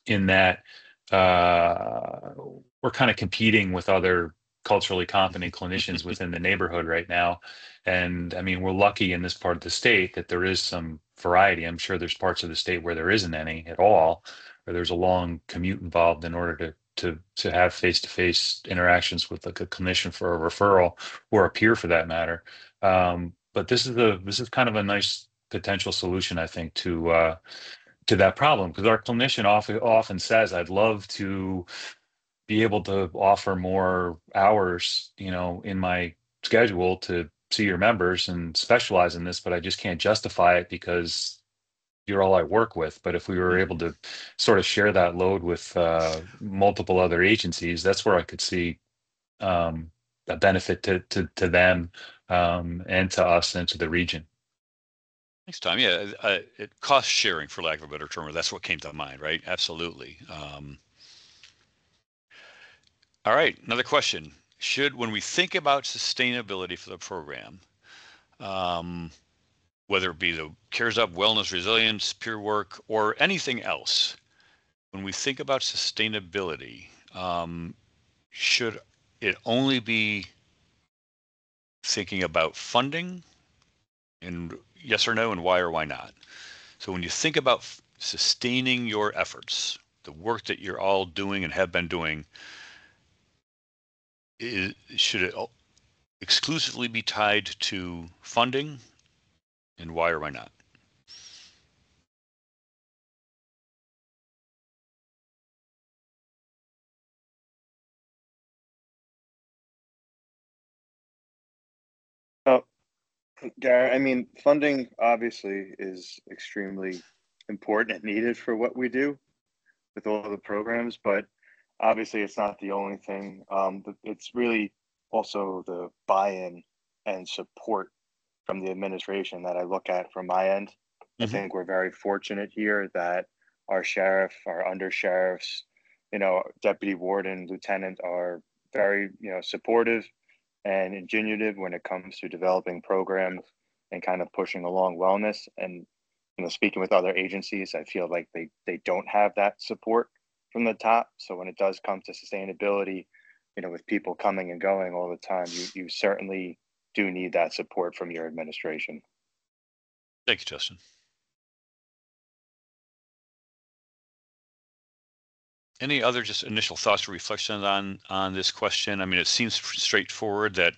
in that we're kind of competing with other culturally competent clinicians within the neighborhood right now. And I mean, we're lucky in this part of the state that there is some variety. I'm sure there's parts of the state where there isn't any at all, or there's a long commute involved in order to have face-to-face interactions with like a clinician for a referral, or a peer for that matter. But this is kind of a nice potential solution, I think, to that problem, because our clinician often says, I'd love to be able to offer more hours, in my schedule to see your members and specialize in this, but I just can't justify it because you're all I work with. But if we were able to sort of share that load with multiple other agencies, that's where I could see a benefit to them, and to us and to the region. Next time, yeah, cost sharing, for lack of a better term, that's what came to mind, right? Absolutely. All right, another question. When we think about sustainability for the program, whether it be the CARES Up, wellness, resilience, peer work, or anything else, when we think about sustainability, should it only be thinking about funding, and yes or no, and why or why not? So when you think about sustaining your efforts, the work that you're all doing and have been doing, should it exclusively be tied to funding, and why or why not? Oh, Gary, I mean, funding obviously is extremely important and needed for what we do with all the programs, but obviously it's not the only thing. It's really also the buy-in and support from the administration that I look at from my end. I think we're very fortunate here that our sheriff, our under sheriffs, deputy warden, lieutenant are very, supportive and ingenuitive when it comes to developing programs and kind of pushing along wellness. And speaking with other agencies, I feel like they don't have that support from the top. So when it does come to sustainability, with people coming and going all the time, you certainly do need that support from your administration. Thank you, Justin. Any other just initial thoughts or reflections on this question? I mean, it seems straightforward that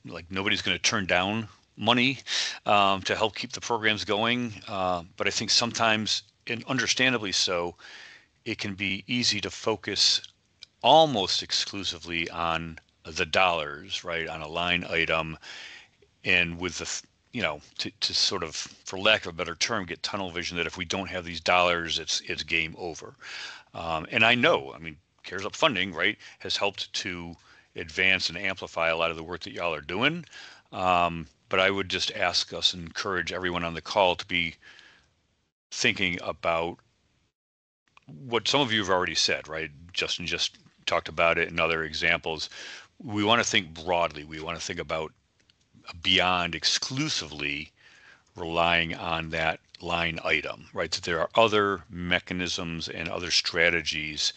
like nobody's going to turn down money to help keep the programs going. But I think sometimes, and understandably so, it can be easy to focus almost exclusively on the dollars, right, on a line item, and with the to sort of, for lack of a better term, get tunnel vision that if we don't have these dollars, it's game over. And I mean, CARES Up funding, right, has helped to advance and amplify a lot of the work that y'all are doing. But I would just ask us and encourage everyone on the call to be thinking about what some of you have already said, right? Justin just talked about it in other examples. We want to think broadly. We want to think about beyond exclusively relying on that line item, right? That there are other mechanisms and other strategies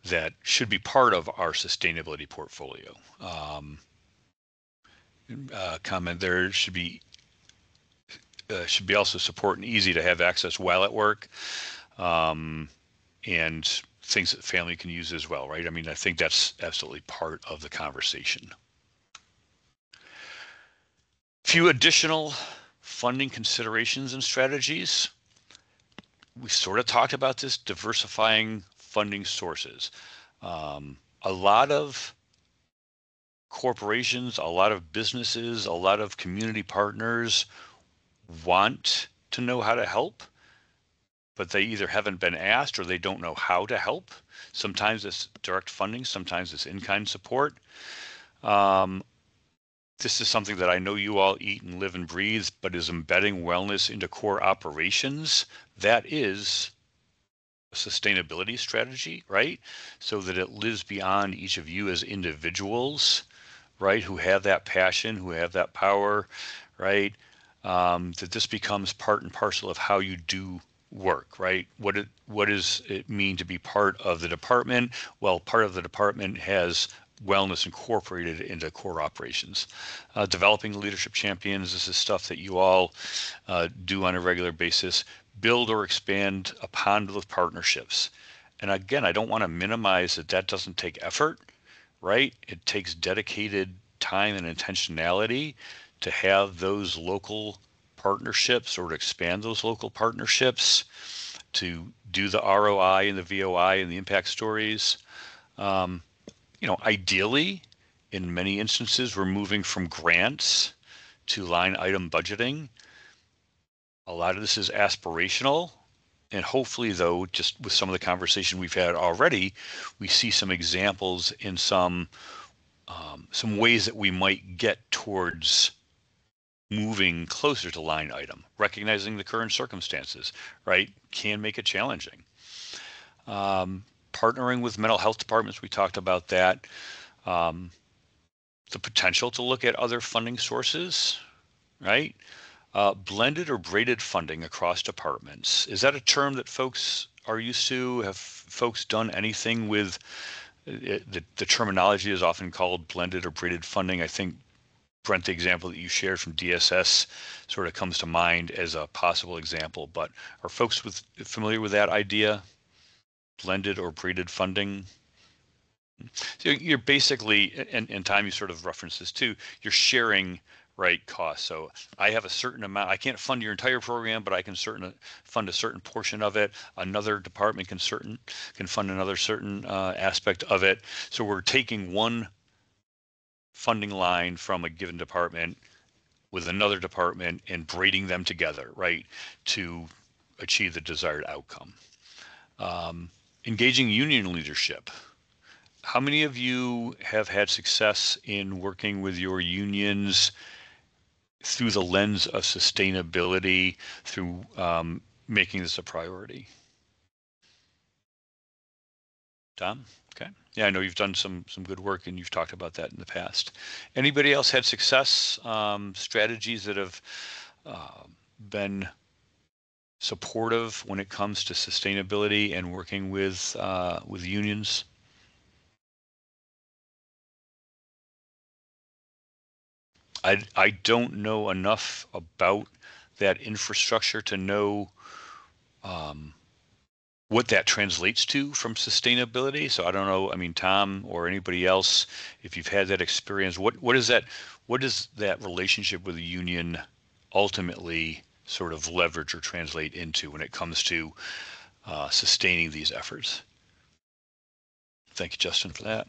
that should be part of our sustainability portfolio. Comment there should be also support and easy to have access while at work, and things that family can use as well, right? I mean, I think that's absolutely part of the conversation. Few additional funding considerations and strategies. We sort of talked about this, diversifying funding sources. A lot of corporations, a lot of businesses, a lot of community partners want to know how to help. but they either haven't been asked or they don't know how to help. Sometimes it's direct funding, sometimes it's in-kind support. This is something that I know you all eat and live and breathe, but is embedding wellness into core operations. That is a sustainability strategy, right? So that it lives beyond each of you as individuals, right? Who have that passion, who have that power, right? That this becomes part and parcel of how you do work, right? What does it mean to be part of the department? Well, part of the department has wellness incorporated into core operations. Developing leadership champions, this is stuff that you all do on a regular basis. Build or expand upon those partnerships. And again, I don't want to minimize that doesn't take effort, right? It takes dedicated time and intentionality to have those local partnerships or to expand those local partnerships, to do the ROI and the VOI and the impact stories. Ideally, in many instances, we're moving from grants to line item budgeting. A lot of this is aspirational. And hopefully, though, just with some of the conversation we've had already, we see some examples in some ways that we might get towards moving closer to line item, recognizing the current circumstances, right, can make it challenging. Partnering with mental health departments, we talked about that. The potential to look at other funding sources, right? Blended or braided funding across departments. Is that a term that folks are used to? Have folks done anything with the terminology is often called blended or braided funding? I think, Brent, the example that you shared from DSS sort of comes to mind as a possible example, but are folks familiar with that idea? Blended or braided funding? So you're basically, and Tom, you sort of referenced this too, you're sharing, right, costs. So I have a certain amount, I can't fund your entire program, but I can fund a certain portion of it. Another department can fund another certain aspect of it. So we're taking one funding line from a given department with another department and braiding them together, right, to achieve the desired outcome. Engaging union leadership. How many of you have had success in working with your unions through the lens of sustainability, through making this a priority? Tom? Okay. Yeah, I know you've done some good work and you've talked about that in the past. Anybody else had success, strategies that have been supportive when it comes to sustainability and working with unions? I don't know enough about that infrastructure to know what that translates to from sustainability. So I don't know, I mean, Tom or anybody else, if you've had that experience, what is that relationship with the union ultimately sort of leverage or translate into when it comes to sustaining these efforts? Thank you, Justin, for that.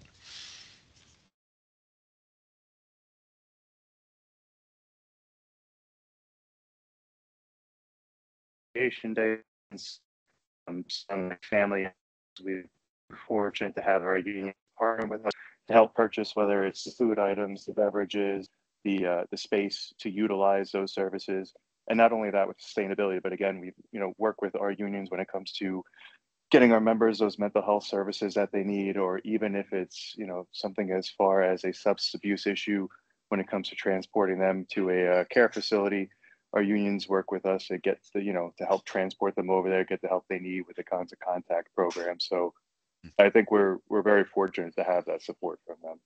Day, some family, we're fortunate to have our union partner with us to help purchase, whether it's the food items, the beverages, the space to utilize those services. And not only that with sustainability, but again, we work with our unions when it comes to getting our members those mental health services that they need, or even if it's something as far as a substance abuse issue when it comes to transporting them to a care facility. Our unions work with us to get to help transport them over there, get the help they need with the Constant Contact program. So I think we're very fortunate to have that support from them.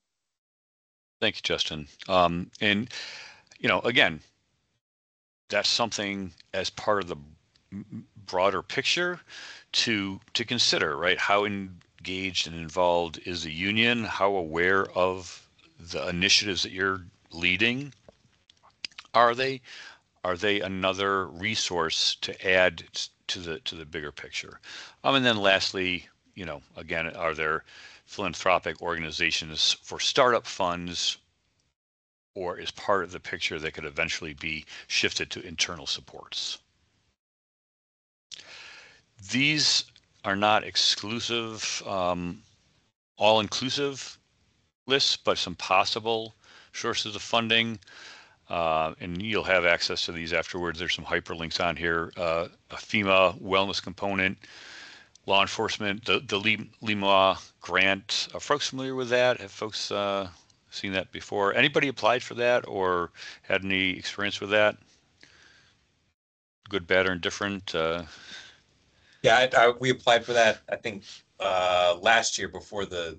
Thank you, Justin. And again, that's something as part of the broader picture to consider, right? How engaged and involved is the union? How aware of the initiatives that you're leading are they? Are they another resource to add to the bigger picture? And then lastly, again, are there philanthropic organizations for startup funds, or is part of the picture that could eventually be shifted to internal supports? These are not exclusive, all-inclusive lists, but some possible sources of funding. And you'll have access to these afterwards. There's some hyperlinks on here. A FEMA wellness component, law enforcement, the LEMA grant. Are folks familiar with that? Have folks seen that before? Anybody applied for that or had any experience with that? Good, bad, or indifferent? Yeah, we applied for that, I think, last year before the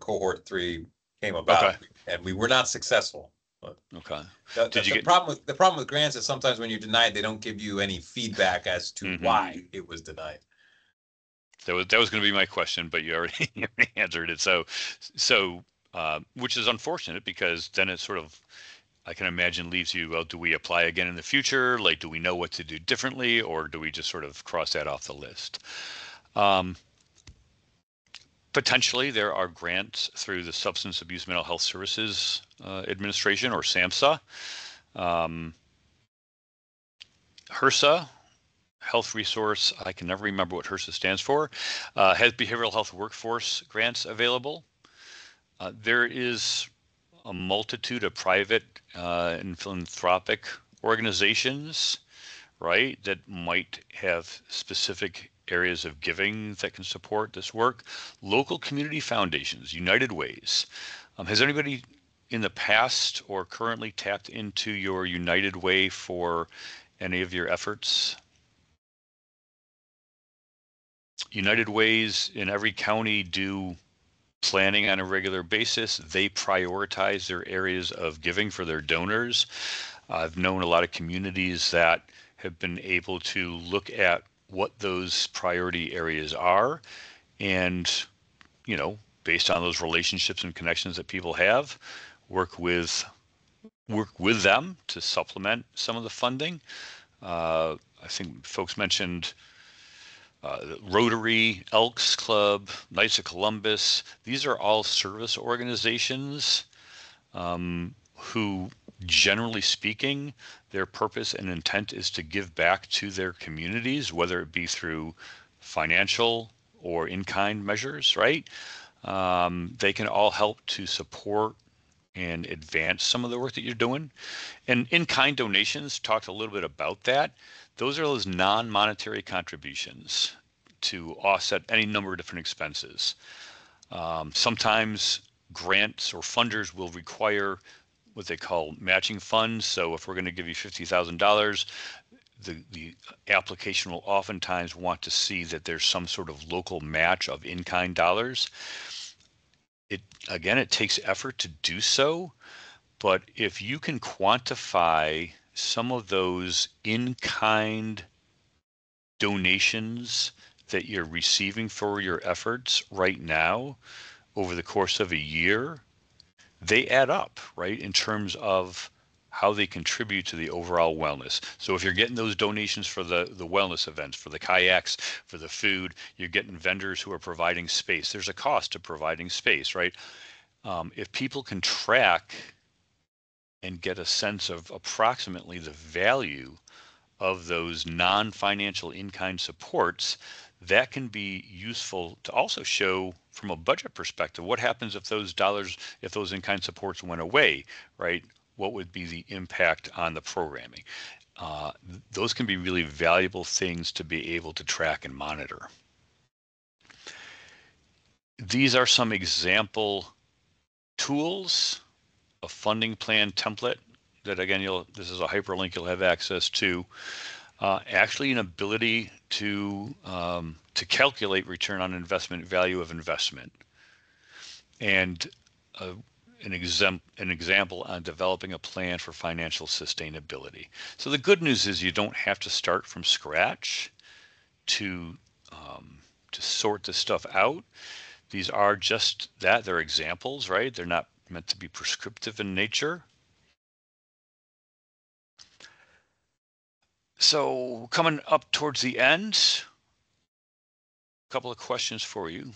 cohort 3 came about, Okay. and we were not successful. Okay. The problem with grants is sometimes when you're denied, they don't give you any feedback as to why it was denied. That was going to be my question, but you already answered it. So which is unfortunate, because then it sort of, I can imagine, leaves you, well, do we apply again in the future? Like, do we know what to do differently, or do we just sort of cross that off the list? Potentially, there are grants through the Substance Abuse Mental Health Services Administration, or SAMHSA. HRSA, Health Resource, I can never remember what HRSA stands for, has behavioral health workforce grants available. There is a multitude of private and philanthropic organizations, right, that might have specific areas of giving that can support this work. Local community foundations, United Ways. Has anybody in the past or currently tapped into your United Way for any of your efforts? United Ways in every county do planning on a regular basis. They prioritize their areas of giving for their donors. I've known a lot of communities that have been able to look at what those priority areas are, and, you know, based on those relationships and connections that people have, work with them to supplement some of the funding. I think folks mentioned Rotary, Elks Club, Knights of Columbus. These are all service organizations who, generally speaking, their purpose and intent is to give back to their communities, whether it be through financial or in-kind measures, right? They can all help to support and advance some of the work that you're doing. And in-kind donations, talked a little bit about that. Those are those non-monetary contributions to offset any number of different expenses. Sometimes grants or funders will require what they call matching funds. So if we're going to give you $50,000, the application will oftentimes want to see that there's some sort of local match of in-kind dollars. It takes effort to do so, but if you can quantify some of those in-kind donations that you're receiving for your efforts right now over the course of a year, they add up, right, in terms of how they contribute to the overall wellness. So if you're getting those donations for the wellness events, for the kayaks, for the food, you're getting vendors who are providing space. There's a cost to providing space, right? If people can track and get a sense of approximately the value of those non-financial in-kind supports, that can be useful to also show from a budget perspective what happens if those dollars, if those in-kind supports went away, right? What would be the impact on the programming? Those can be really valuable things to be able to track and monitor. These are some example tools, a funding plan template that, again, this is a hyperlink you'll have access to. Actually, an ability to calculate return on investment, value of investment, and an example on developing a plan for financial sustainability. So the good news is you don't have to start from scratch to sort this stuff out. These are just that, they're examples, right? They're not meant to be prescriptive in nature. So coming up towards the end, a couple of questions for you.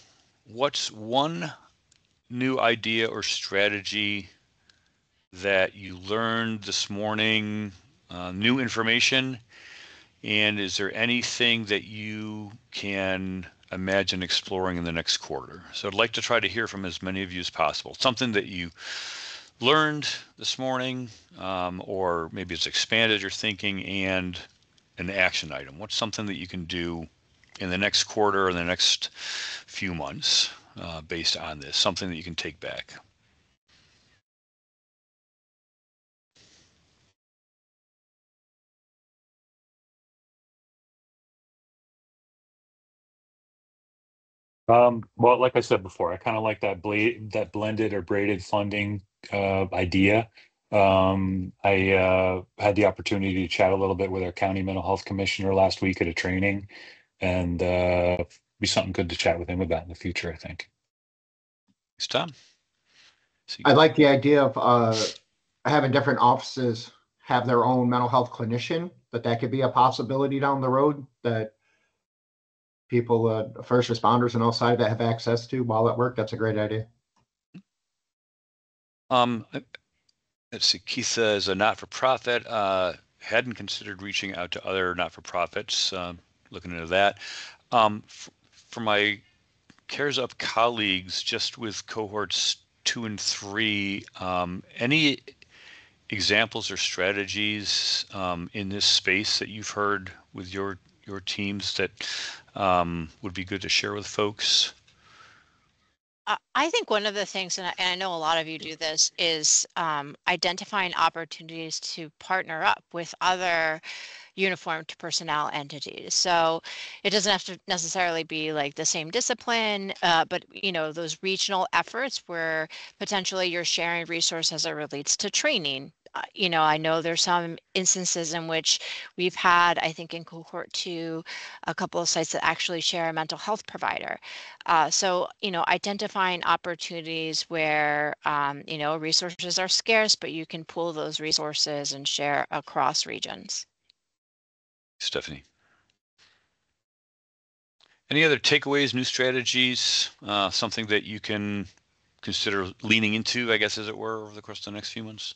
What's one new idea or strategy that you learned this morning, new information And is there anything that you can imagine exploring in the next quarter? So I'd like to try to hear from as many of you as possible. Something that you learned this morning, or maybe it's expanded your thinking, and an action item. What's something that you can do in the next quarter or the next few months based on this? Something that you can take back. Well, like I said before, I kind of like that blended or braided funding idea. I had the opportunity to chat a little bit with our county mental health commissioner last week at a training, and be something good to chat with him about in the future, I think. Thanks, Tom. I like the idea of having different offices have their own mental health clinician, but that could be a possibility down the road that people, first responders and outside that have access to while at work. That's a great idea. Let's see. Keith says a not-for-profit. Hadn't considered reaching out to other not-for-profits. Looking into that. For my Cares Up colleagues, just with cohorts 2 and 3, any examples or strategies in this space that you've heard with your teams that would be good to share with folks? I think one of the things, and I know a lot of you do this, is identifying opportunities to partner up with other uniformed personnel entities. So it doesn't have to necessarily be like the same discipline, but those regional efforts where potentially you're sharing resources as it relates to training. I know there's some instances in which we've had, I think in cohort 2, a couple of sites that actually share a mental health provider. So identifying opportunities where, resources are scarce, but you can pool those resources and share across regions. Stephanie. Any other takeaways, new strategies, something that you can consider leaning into, I guess, as it were, over the course of the next few months?